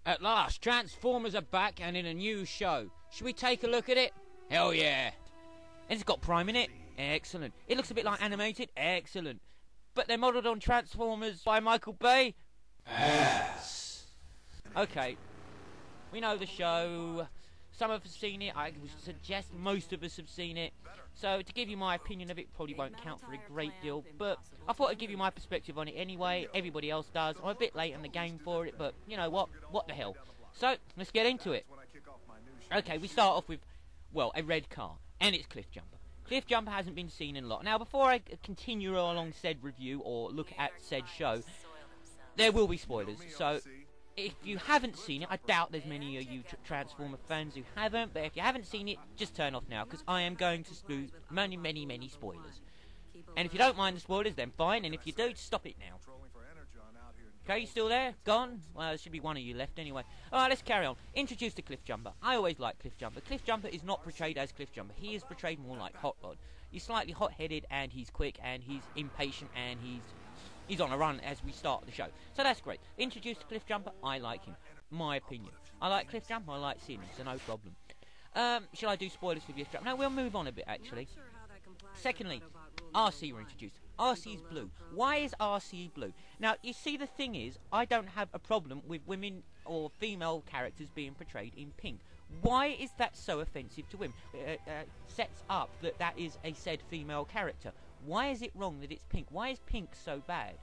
At last, Transformers are back and in a new show. Should we take a look at it? Hell yeah. And it's got Prime in it. Excellent. It looks a bit like animated. Excellent. But they're modelled on Transformers by Michael Bay. Yes. Okay. We know the show. Some of us have seen it. I would suggest most of us have seen it. So to give you my opinion of it probably won't count for a great deal. But I thought I'd give you my perspective on it anyway. Everybody else does. I'm a bit late in the game for it, but you know what? What the hell? So let's get into it. Okay, we start off with, well, a red car. And it's Cliff Jumper. Cliff Jumper hasn't been seen in a lot. Now, before I continue along said review or look at said show, there will be spoilers. So if you haven't seen it, I doubt there's many of you Transformer fans who haven't, but if you haven't seen it, just turn off now, because I am going to spew many spoilers. And if you don't mind the spoilers, then fine, and if you do, stop it now. Okay, you still there? Gone? Well, there should be one of you left anyway. Alright, let's carry on. Introduced to Cliff Jumper. I always like Cliff Jumper. Cliff Jumper is not portrayed as Cliff Jumper. He is portrayed more like Hot Rod. He's slightly hot-headed, and he's quick, and he's impatient, and he's on a run as we start the show. So that's great. Introduced to Cliff Jumper, I like him. My opinion. I like Cliff Jumper, I like seeing him, so no problem. Shall I do spoilers for Cliff Jumper? No, we'll move on a bit, actually. Secondly, RC were introduced. RC is blue. Why is RC blue? Now, you see, the thing is, I don't have a problem with women or female characters being portrayed in pink. Why is that so offensive to women? Sets up that that is a said female character. Why is it wrong that it's pink? Why is pink so bad?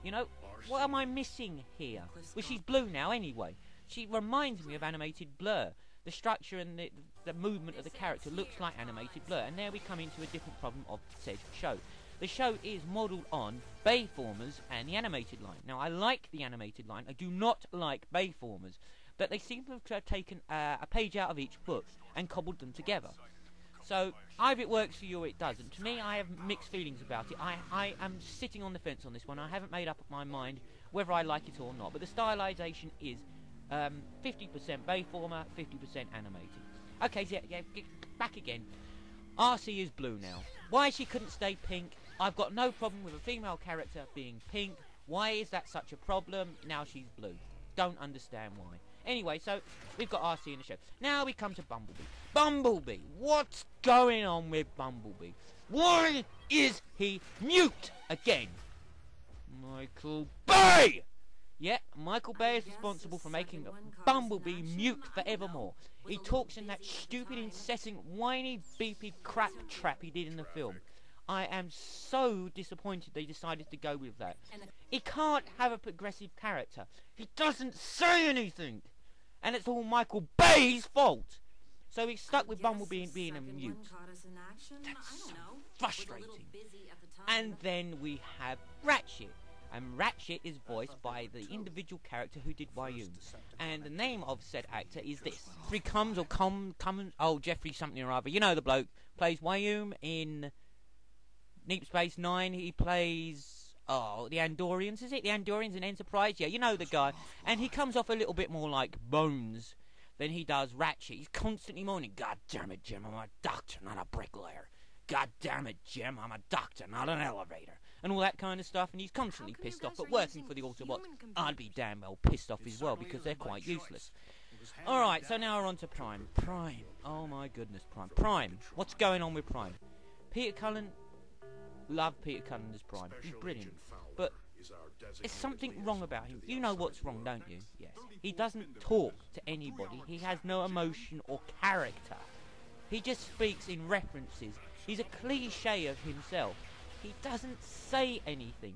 You know, what am I missing here? Well, she's blue now anyway. She reminds me of animated Blur. The structure and the movement of the character looks like animated Blur. And there we come into a different problem of said show. The show is modelled on Bayformers and the animated line. Now, I like the animated line. I do not like Bayformers. But they seem to have taken a page out of each book and cobbled them together. So, either it works for you or it doesn't. To me, I have mixed feelings about it. I am sitting on the fence on this one. I haven't made up my mind whether I like it or not. But the stylisation is 50% Bayformer, 50% animated. Okay, so yeah, back again. RC is blue now. Why she couldn't stay pink? I've got no problem with a female character being pink. Why is that such a problem? Now she's blue. Don't understand why. Anyway, so we've got RC in the show. Now we come to Bumblebee. Bumblebee! What's going on with Bumblebee? Why is he mute again? Michael Bay! Yeah, Michael Bay is responsible for making Bumblebee mute forevermore. He talks in that stupid, incessant, whiny, beepy crap trap he did in the film. I am so disappointed they decided to go with that. He can't have a progressive character. He doesn't say anything. And it's all Michael Bay's fault. So he's stuck with Bumblebee being a mute. That's so frustrating. And then we have Ratchet. And Ratchet is voiced by the individual character who did Wyum. And the name of said actor is this. Jeffrey Combs or Cummins. Oh, Jeffrey something or other. You know the bloke. Plays Wyum in Deep Space Nine. He plays, oh, the Andorians, is it? The Andorians in Enterprise? Yeah, you know the guy. And he comes off a little bit more like Bones than he does Ratchet. He's constantly moaning, God damn it, Jim, I'm a doctor, not a bricklayer. God damn it, Jim, I'm a doctor, not an elevator. And all that kind of stuff, and he's constantly pissed off. But working for the Autobots, I'd be damn well pissed off as well, because they're quite useless. Alright, so now we're on to Prime. Prime. Oh my goodness, Prime. Prime. What's going on with Prime? Peter Cullen. Love Peter Cullen as Prime. He's brilliant. But there's something wrong about him. You know what's wrong, don't you? Yes. He doesn't talk to anybody. He has no emotion or character. He just speaks in references. He's a cliche of himself. He doesn't say anything.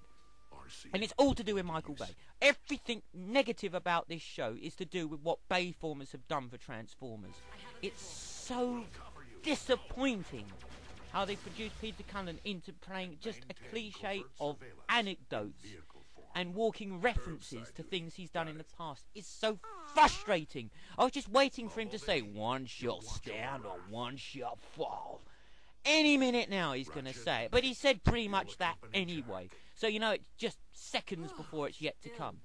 And it's all to do with Michael Bay. Everything negative about this show is to do with what Bayformers have done for Transformers. It's so disappointing how they produced Peter Cullen into playing just a cliche of anecdotes and walking references to things he's done in the past. It's so frustrating. I was just waiting for him to say, one shall stand or one shall fall. Any minute now he's going to say it. But he said pretty much that anyway. So, you know, it's just seconds before it's yet to come.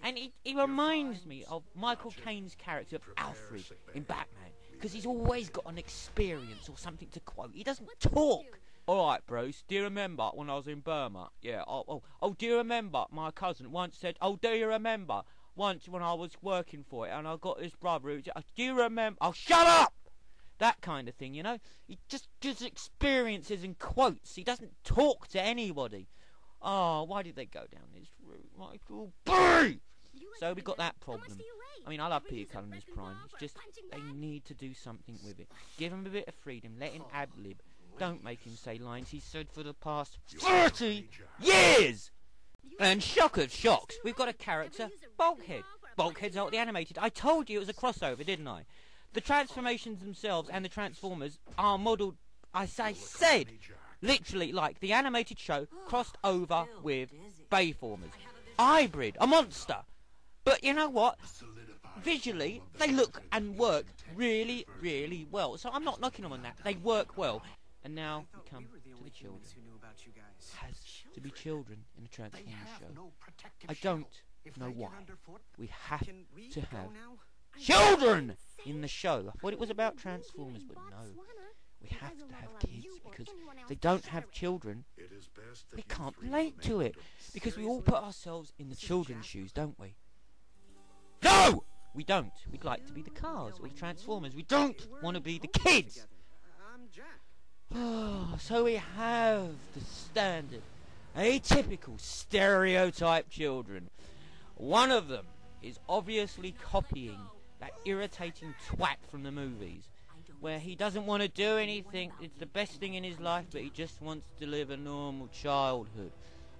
And he reminds me of Michael Caine's character of Alfred in Batman. Because he's always got an experience or something to quote. He doesn't talk. Alright, Bruce, do you remember when I was in Burma? Yeah, oh, do you remember my cousin once said, oh, do you remember once when I was working for it, and I got this brother who just, do you remember? Oh, shut up! That kind of thing, you know? He just gives experiences and quotes. He doesn't talk to anybody. Oh, why did they go down this route, Michael? B! So we got that problem. I mean, I love Peter Cullen as Prime. It's just they need to do something with it. Give him a bit of freedom. Let him ad-lib. Don't make him say lines he's said for the past 30 years! And shock of shocks, we've got a character, Bulkhead. Bulkhead's out the animated. I told you it was a crossover, didn't I? The transformations themselves and the Transformers are modelled, as I said, literally like the animated show crossed over with Bayformers. Hybrid, a monster. But you know what? Visually, they look and work really, really well. So I'm not knocking them on that. They work well. And now we come to the children. Has to be children in a Transformers show. I don't know why. We have to have children in the show. I thought it was about Transformers, but no. We have to have kids, because if they don't have children, they can't relate to it. Because we all put ourselves in the children's shoes, don't we? No! We don't. We'd like to be the cars or the Transformers. We don't want to be the kids. So we have the standard, atypical, stereotype children. One of them is obviously copying that irritating twat from the movies, where he doesn't want to do anything, it's the best thing in his life, but he just wants to live a normal childhood.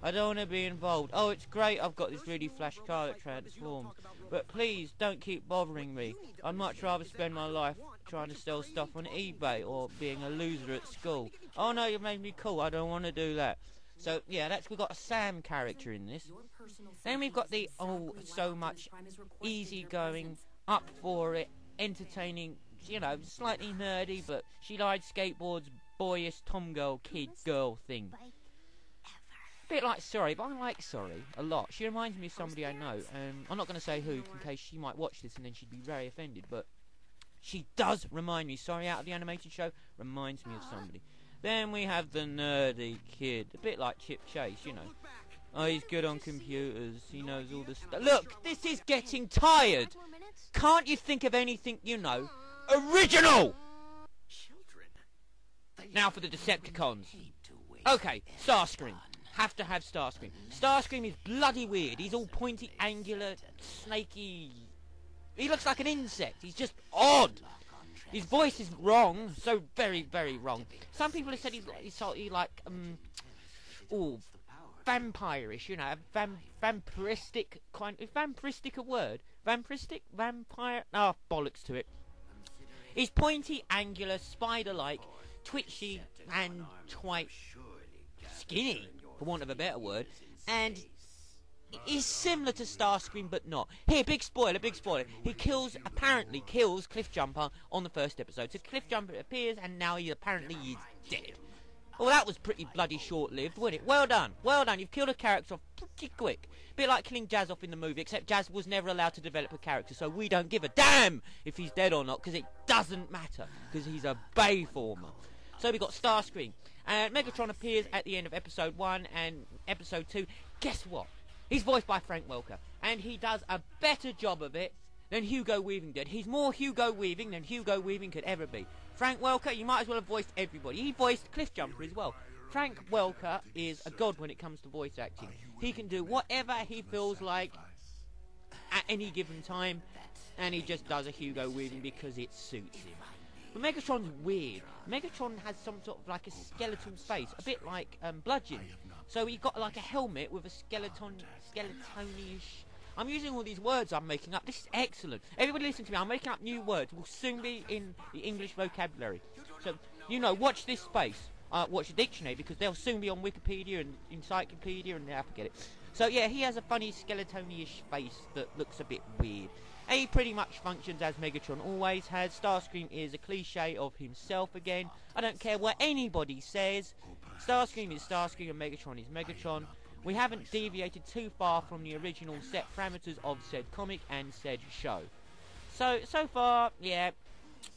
I don't want to be involved. Oh, it's great, I've got this really flash car that transforms, but please don't keep bothering me. I'd much rather spend my life trying to sell stuff on eBay or being a loser at school. Oh no, you made me cool, I don't want to do that. So yeah, we've got a Sam character in this. Then we've got the so much easygoing, up for it, entertaining, you know, slightly nerdy, but she rides skateboards, boyish tomgirl kid girl thing. A bit like Sorry, but I like Sorry a lot. She reminds me of somebody I know, and I'm not going to say who in case she might watch this and then she'd be very offended, but she does remind me. Sorry out of the animated show reminds me of somebody. Then we have the nerdy kid, a bit like Chip Chase, you know. Oh, he's good on computers, he knows all the stuff. Look, this is getting tired. Can't you think of anything, you know, original? Now for the Decepticons. Okay, Starscream. Have to have Starscream. Starscream is bloody weird. He's all pointy, angular, snaky. He looks like an insect. He's just odd. His voice is wrong, so very, very wrong. Some people have said he's slightly like, vampirish, you know, vampiristic kind. Is vampiristic a word? Vampiristic? Vampire? Oh, bollocks to it. He's pointy, angular, spider-like, twitchy, and quite skinny, for want of a better word, and he's similar to Starscream, but not. Here, big spoiler, big spoiler. He apparently kills Cliffjumper on the first episode. So Cliffjumper appears, and now he apparently is dead. Well, that was pretty bloody short-lived, wasn't it? Well done, well done. You've killed a character off pretty quick. A bit like killing Jazz off in the movie, except Jazz was never allowed to develop a character, so we don't give a damn if he's dead or not, because it doesn't matter, because he's a Bayformer. So we got Starscream. And Megatron appears at the end of episode 1 and episode 2. Guess what? He's voiced by Frank Welker, and he does a better job of it than Hugo Weaving did. He's more Hugo Weaving than Hugo Weaving could ever be. Frank Welker, you might as well have voiced everybody. He voiced Cliffjumper as well. Frank Welker is a god when it comes to voice acting. He can do whatever he feels like at any given time, and he just does a Hugo Weaving because it suits him. But Megatron's weird. Megatron has some sort of like a skeletal face, a bit like Bludgeon. So he got like a helmet with a skeletonish. I'm using all these words I'm making up. This is excellent. Everybody listen to me. I'm making up new words. Will soon be in the English vocabulary. So, you know, watch this space. Watch the dictionary, because they'll soon be on Wikipedia and Encyclopedia and I forget it. So yeah, he has a funny skeletonish face that looks a bit weird. And he pretty much functions as Megatron always has. Starscream is a cliche of himself again. I don't care what anybody says. Starscream is Starscream and Megatron is Megatron. We haven't deviated too far from the original set parameters of said comic and said show. So far, yeah,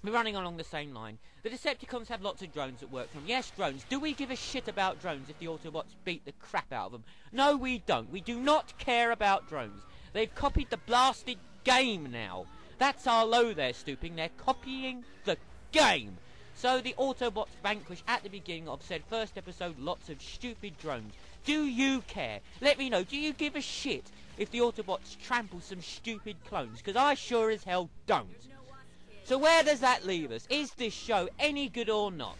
we're running along the same line. The Decepticons have lots of drones that work for them. Yes, drones. Do we give a shit about drones if the Autobots beat the crap out of them? No, we don't. We do not care about drones. They've copied the blasted game now. That's how low they're stooping. They're copying the game. So the Autobots vanquish at the beginning of said first episode lots of stupid drones. Do you care? Let me know. Do you give a shit if the Autobots trample some stupid clones? Because I sure as hell don't. So where does that leave us? Is this show any good or not?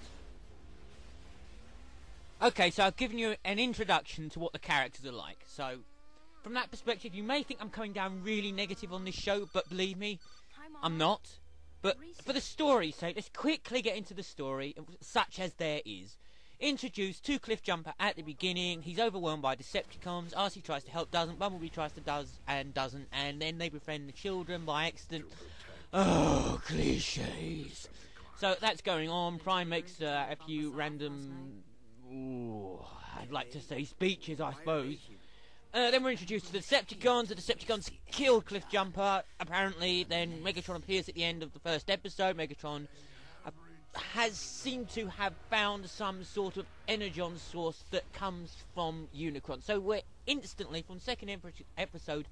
Okay, so I've given you an introduction to what the characters are like. So, from that perspective, you may think I'm coming down really negative on this show, but believe me, I'm not. But for the story's sake, let's quickly get into the story, such as there is. Introduced to Cliffjumper at the beginning. He's overwhelmed by Decepticons. RC tries to help, doesn't. Bumblebee tries to, does, and doesn't. And then they befriend the children by accident. Oh, cliches. So that's going on. Prime makes a few random... Ooh, I'd like to say speeches, I suppose. Then we're introduced to the Decepticons. The Decepticons kill Cliffjumper, apparently. Then Megatron appears at the end of the first episode. Megatron has seemed to have found some sort of energon source that comes from Unicron. So we're instantly, from the second episode,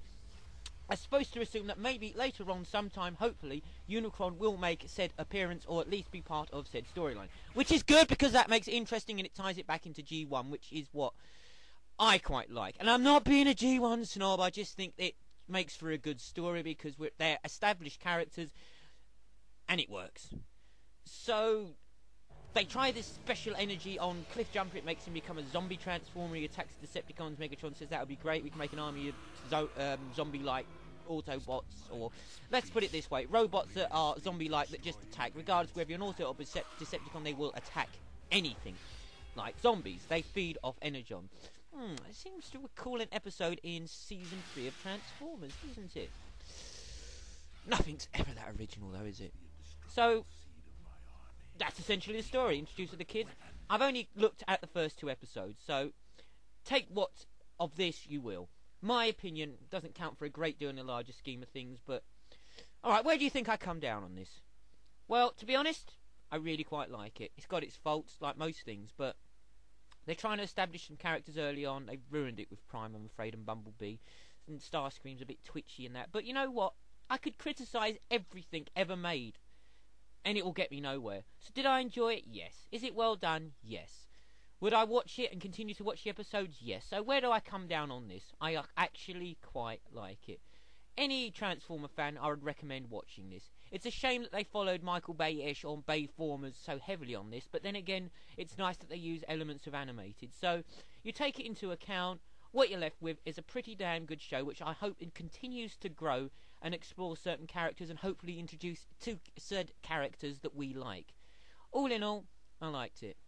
I'm supposed to assume that maybe later on sometime, hopefully, Unicron will make said appearance or at least be part of said storyline. Which is good because that makes it interesting and it ties it back into G1, which is what I quite like. And I'm not being a G1 snob, I just think it makes for a good story because they're established characters and it works. So they try this special energy on Cliffjumper. It makes him become a zombie transformer. He attacks the Decepticons. Megatron says that would be great. We can make an army of zombie-like Autobots, or let's put it this way, robots that are zombie-like that just attack. Regardless of whether you're an Auto or Decepticon, they will attack anything. Like zombies, they feed off energon. It seems to recall an episode in Season 3 of Transformers, doesn't it? Nothing's ever that original, though, is it? So that's essentially the story. Introduced to the kids. I've only looked at the first 2 episodes, so take what of this you will. My opinion doesn't count for a great deal in the larger scheme of things, but alright, where do you think I come down on this? Well, to be honest, I really quite like it. It's got its faults, like most things, but they're trying to establish some characters early on. They've ruined it with Prime, I'm afraid, and Bumblebee. And Starscream's a bit twitchy and that. But you know what? I could criticise everything ever made, and it will get me nowhere. So did I enjoy it? Yes. Is it well done? Yes. Would I watch it and continue to watch the episodes? Yes. So where do I come down on this? I actually quite like it. Any Transformer fan, I would recommend watching this. It's a shame that they followed Michael Bay-ish or Bayformers so heavily on this, but then again, it's nice that they use elements of animated. So you take it into account, what you're left with is a pretty damn good show, which I hope it continues to grow and explore certain characters and hopefully introduce to said characters that we like. All in all, I liked it.